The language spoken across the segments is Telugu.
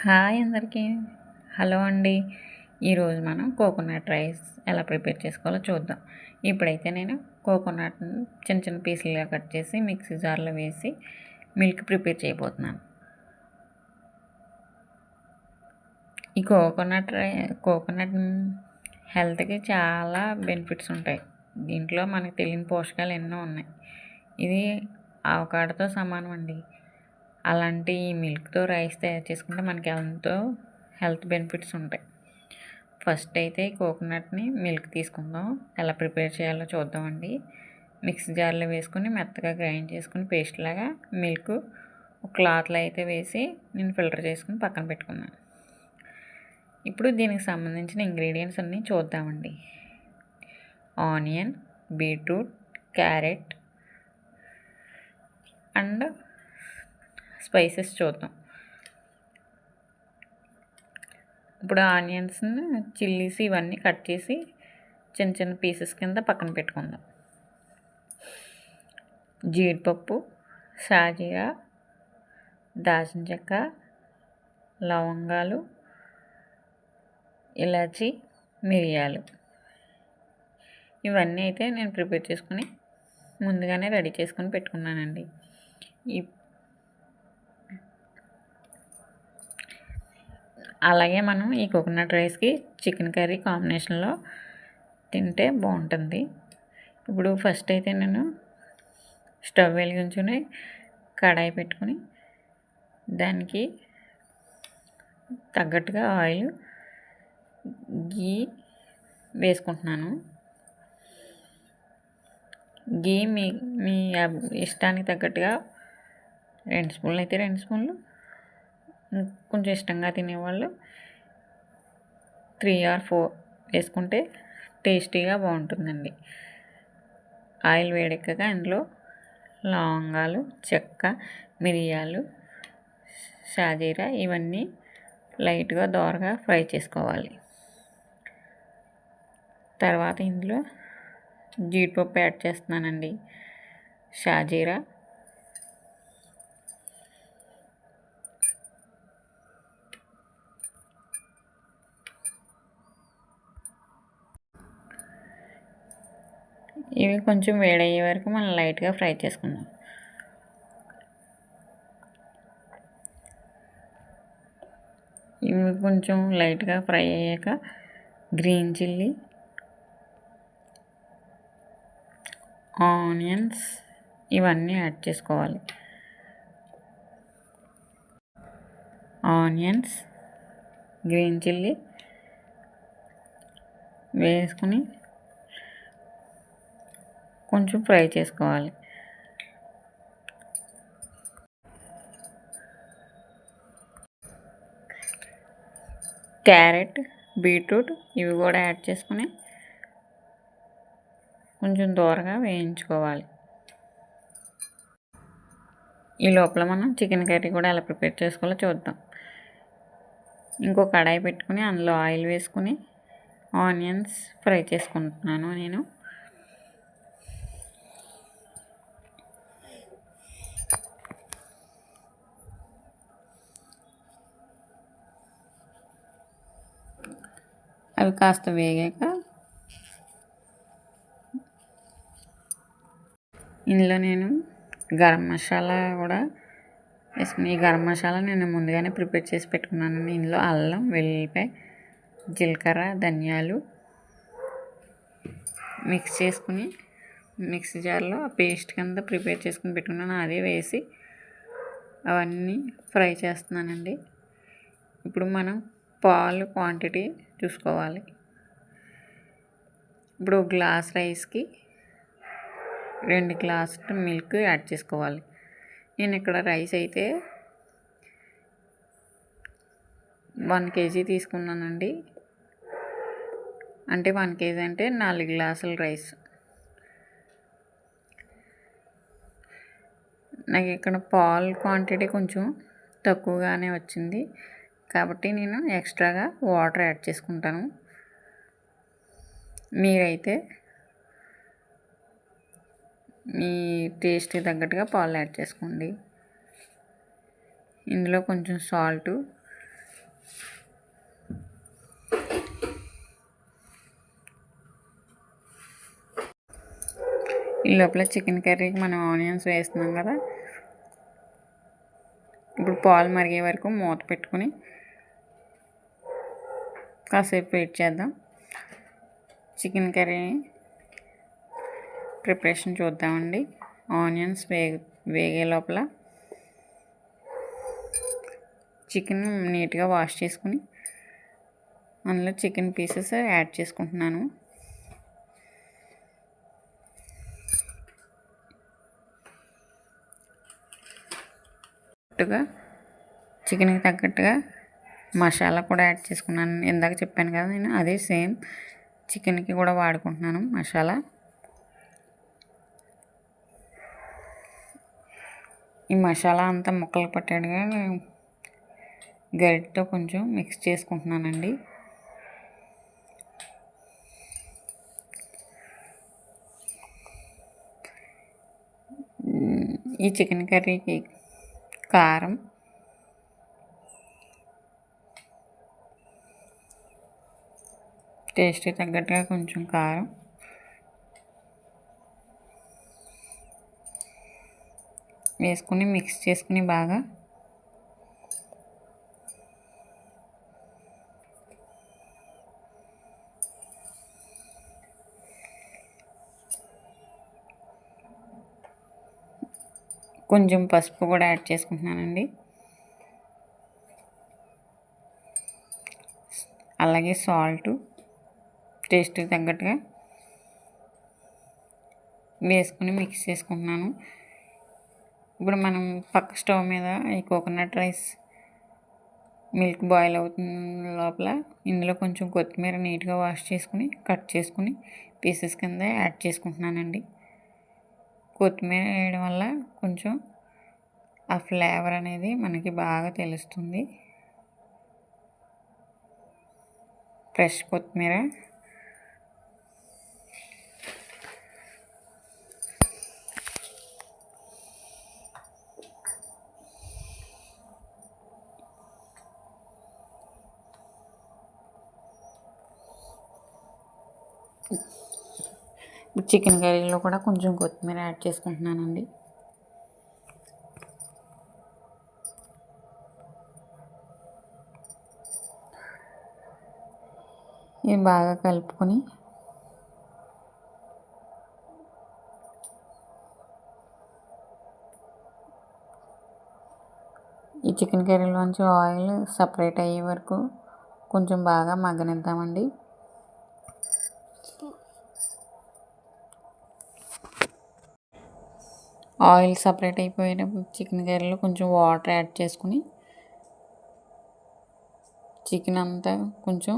హాయ్ అందరికీ. హలో అండి. ఈరోజు మనం కోకోనట్ రైస్ ఎలా ప్రిపేర్ చేసుకోవాలో చూద్దాం. ఇప్పుడైతే నేను కోకోనట్ని చిన్న చిన్న పీసులుగా కట్ చేసి మిక్సీ జార్లో వేసి మిల్క్ ప్రిపేర్ చేయబోతున్నాను. ఈ కోకోనట్ హెల్త్కి చాలా బెనిఫిట్స్ ఉంటాయి. దీంట్లో మనకు తెలియని పోషకాలు ఎన్నో ఉన్నాయి. ఇది అవకాడోతో సమానం అండి. అలాంటి మిల్క్తో రైస్ తయారు చేసుకుంటే మనకి ఎంతో హెల్త్ బెనిఫిట్స్ ఉంటాయి. ఫస్ట్ అయితే కోకోనట్ని మిల్క్ తీసుకుందాం. ఎలా ప్రిపేర్ చేయాలో చూద్దామండి. మిక్సీ జార్లో వేసుకొని మెత్తగా గ్రైండ్ చేసుకుని పేస్ట్ లాగా మిల్క్ ఒక క్లాత్లో అయితే వేసి నేను ఫిల్టర్ చేసుకుని పక్కన పెట్టుకున్నాను. ఇప్పుడు దీనికి సంబంధించిన ఇంగ్రీడియంట్స్ అన్నీ చూద్దామండి. Onion, beetroot, carrot and spices చూద్దాం. ఇప్పుడు ఆనియన్స్ని, చిల్లీస్ ఇవన్నీ కట్ చేసి చిన్న చిన్న పీసెస్ కింద పక్కన పెట్టుకుందాం. జీడిపప్పు, షాజీరా, దాల్చిన చెక్క, లవంగాలు, ఇలాచి, మిరియాలు ఇవన్నీ అయితే నేను ప్రిపేర్ చేసుకుని ముందుగానే రెడీ చేసుకొని పెట్టుకున్నానండి. అలాగే మనం ఈ కోకోనట్ రైస్కి చికెన్ కర్రీ కాంబినేషన్లో తింటే బాగుంటుంది. ఇప్పుడు ఫస్ట్ అయితే నేను స్టవ్ వెలిగించుకొని కడాయి పెట్టుకుని దానికి తగ్గట్టుగా ఆయిల్, గీ వేసుకుంటున్నాను. గీ మీ మీ ఇష్టానికి తగ్గట్టుగా 2 స్పూన్లు అయితే 2 స్పూన్లు, కొంచెం ఇష్టంగా తినేవాళ్ళు 3 or 4 వేసుకుంటే టేస్టీగా బాగుంటుందండి. ఆయిల్ వేడెక్కగా అందులో లవంగాలు, చెక్క, మిరియాలు, షాజీరా ఇవన్నీ లైట్గా దోరగా ఫ్రై చేసుకోవాలి. తర్వాత ఇందులో జీడిపప్పు యాడ్ చేస్తున్నానండి. షాజీరా, ఇవి కొంచెం వేడయ్యే వరకు మనం లైట్గా ఫ్రై చేసుకుందాం. ఇవి కొంచెం లైట్గా ఫ్రై అయ్యాక గ్రీన్ చిల్లీ, ఆనియన్స్ ఇవన్నీ యాడ్ చేసుకోవాలి. ఆనియన్స్, గ్రీన్ చిల్లీ వేసుకుని కొంచెం ఫ్రై చేసుకోవాలి. క్యారెట్, బీట్రూట్ ఇవి కూడా యాడ్ చేసుకుని కొంచెం దూరగా వేయించుకోవాలి. ఈ లోపల మనం చికెన్ కర్రీ కూడా ఎలా ప్రిపేర్ చేసుకోవాలో చూద్దాం. ఇంకో కడాయి పెట్టుకుని అందులో ఆయిల్ వేసుకుని ఆనియన్స్ ఫ్రై చేసుకుంటున్నాను నేను. అవి కాస్త వేగాక ఇందులో నేను గరం మసాలా కూడా వేసుకుని, ఈ గరం మసాలా నేను ముందుగానే ప్రిపేర్ చేసి పెట్టుకున్నాను. ఇందులో అల్లం, వెల్లుల్లిపాయ, జీలకర్ర, ధనియాలు మిక్స్ చేసుకుని మిక్సీ జార్లో పేస్ట్ కింద ప్రిపేర్ చేసుకుని పెట్టుకున్నాను. అదే వేసి అవన్నీ ఫ్రై చేస్తున్నానండి. ఇప్పుడు మనం పాలు క్వాంటిటీ చూసుకోవాలి. ఇప్పుడు గ్లాస్ రైస్కి 2 గ్లాసులు మిల్క్ యాడ్ చేసుకోవాలి. నేను ఇక్కడ రైస్ అయితే 1 kg తీసుకున్నానండి. అంటే 1 kg అంటే 4 గ్లాసుల రైస్. నాకు ఇక్కడ పాలు క్వాంటిటీ కొంచెం తక్కువగానే వచ్చింది కాబట్టి నేను ఎక్స్ట్రాగా వాటర్ యాడ్ చేసుకుంటాను. మీరైతే మీ టేస్ట్కి తగ్గట్టుగా పాలు యాడ్ చేసుకోండి. ఇందులో కొంచెం సాల్టు, ఈ లోపల చికెన్ కర్రీకి మనం ఆనియన్స్ వేస్తున్నాం కదా, ఇప్పుడు పాలు మరిగే వరకు మూత పెట్టుకుని కాసేపు వెయిట్ చేద్దాం. చికెన్ కర్రీ ప్రిపరేషన్ చూద్దామండి. ఆనియన్స్ వేగే లోపల చికెన్ నీట్గా వాష్ చేసుకుని అందులో చికెన్ పీసెస్ యాడ్ చేసుకుంటున్నాను. చికెన్కి తగ్గట్టుగా మసాలా కూడా యాడ్ చేసుకున్నాను. ఇందాక చెప్పాను కదా నేను, అదే సేమ్ చికెన్కి కూడా వాడుకుంటున్నాను మసాలా. ఈ మసాలా అంతా ముక్కలు పట్టేట్టుగా గరిటెతో కొంచెం మిక్స్ చేసుకుంటున్నానండి. ఈ చికెన్ కర్రీకి కారం, టేస్ట్కి తగ్గట్టుగా కొంచెం కారం వేసుకుని మిక్స్ చేసుకుని బాగా కొంచెం పసుపు కూడా యాడ్ చేసుకుంటున్నానండి. అలాగే సాల్ట్ టేస్ట్కి తగ్గట్టుగా వేసుకుని మిక్స్ చేసుకుంటున్నాను. ఇప్పుడు మనం పక్క స్టవ్ మీద ఈ కోకోనట్ రైస్ మిల్క్ బాయిల్ అవుతున్న లోపల ఇందులో కొంచెం కొత్తిమీర నీట్గా వాష్ చేసుకుని కట్ చేసుకుని పీసెస్ కింద యాడ్ చేసుకుంటున్నానండి. కొత్తిమీర వేయడం వల్ల కొంచెం ఆ ఫ్లేవర్ అనేది మనకి బాగా తెలుస్తుంది. ఫ్రెష్ కొత్తిమీర చికెన్ కర్రీలో కూడా కొంచెం కొత్తిమీర యాడ్ చేసుకుంటున్నానండి. ఇది బాగా కలుపుకొని ఈ చికెన్ కర్రీలోంచి ఆయిల్ సపరేట్ అయ్యే వరకు కొంచెం బాగా మగ్గనిద్దామండి. ఆయిల్ సపరేట్ అయిపోయిన చికెన్ కర్రీలో కొంచెం వాటర్ యాడ్ చేసుకుని చికెన్ అంతా కొంచెం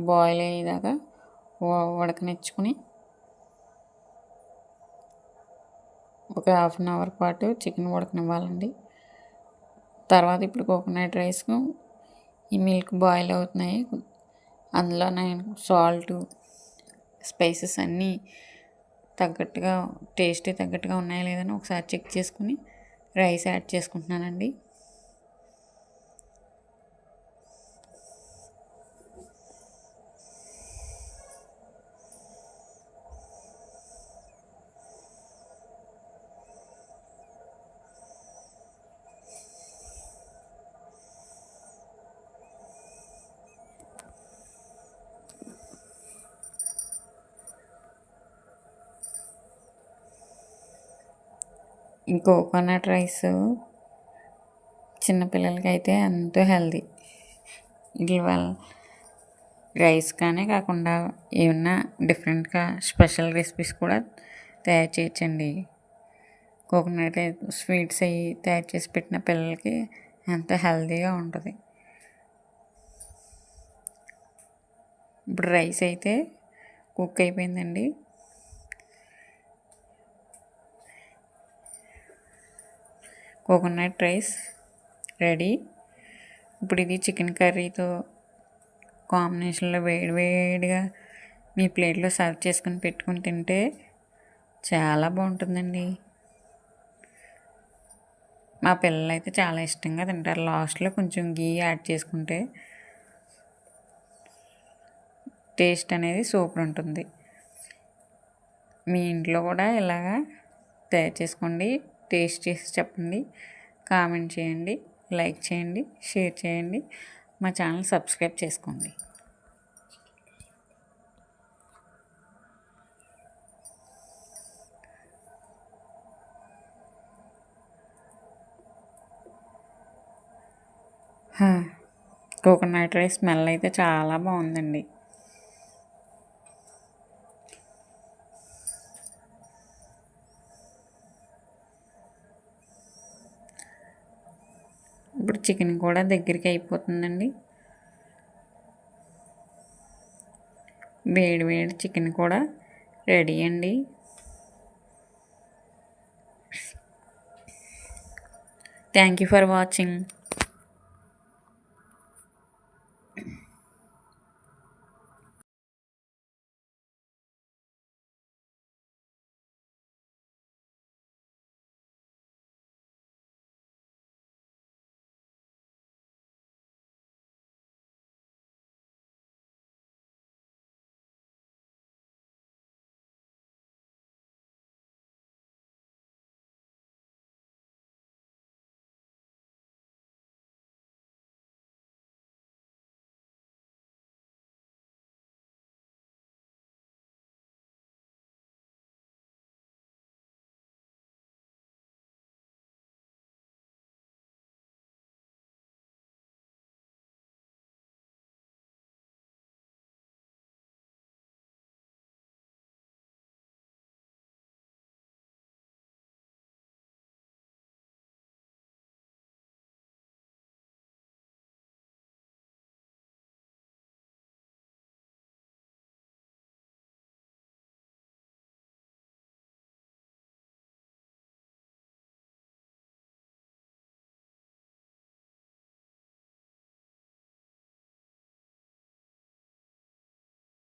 బాయిల్ అయ్యేదాకా ఉడకనిచ్చుకుని ఒక హాఫ్ అన్ అవర్ పాటు చికెన్ ఉడకనివ్వాలండి. తర్వాత ఇప్పుడు కోకోనట్ రైస్ ఈ మిల్క్ బాయిల్ అవుతున్నాయి, అందులో నేను సాల్ట్ స్పైసెస్ అన్నీ తగ్గట్టుగా టేస్ట్ తగ్గట్టుగా ఉన్నాయా లేదని ఒకసారి చెక్ చేసుకుని రైస్ యాడ్ చేసుకుంటున్నానండి. ఈ కోకోనట్ రైస్ చిన్నపిల్లలకి అయితే ఎంతో హెల్దీ. ఇది రైస్ కానీ కాకుండా ఏమన్నా డిఫరెంట్గా స్పెషల్ రెసిపీస్ కూడా తయారు చేయొచ్చండి. కోకోనట్ స్వీట్స్ అవి తయారు చేసి పెట్టిన పిల్లలకి ఎంతో హెల్దీగా ఉంటుంది. ఇప్పుడు రైస్ అయితే కుక్ అయిపోయిందండి. Coconut rice ready. ఇప్పుడు ఇది చికెన్ కర్రీతో కాంబినేషన్లో వేడివేడిగా మీ ప్లేట్లో సర్వ్ చేసుకుని పెట్టుకుని తింటే చాలా బాగుంటుందండి. మా పిల్లలు అయితే చాలా ఇష్టంగా తింటారు. లాస్ట్లో కొంచెం గీ యాడ్ చేసుకుంటే టేస్ట్ అనేది సూపర్ ఉంటుంది. మీ ఇంట్లో కూడా ఇలాగా తయారు చేసుకోండి, టేస్ట్ చేసి చెప్పండి, కామెంట్ చేయండి, లైక్ చేయండి, షేర్ చేయండి, మా ఛానల్ సబ్స్క్రైబ్ చేసుకోండి. కోకోనట్ రైస్ స్మెల్ అయితే చాలా బాగుందండి. ఇప్పుడు చికెన్ కూడా దగ్గరికి అయిపోతుందండి. వేడి వేడి చికెన్ కూడా రెడీ అండి. Thank you for watching.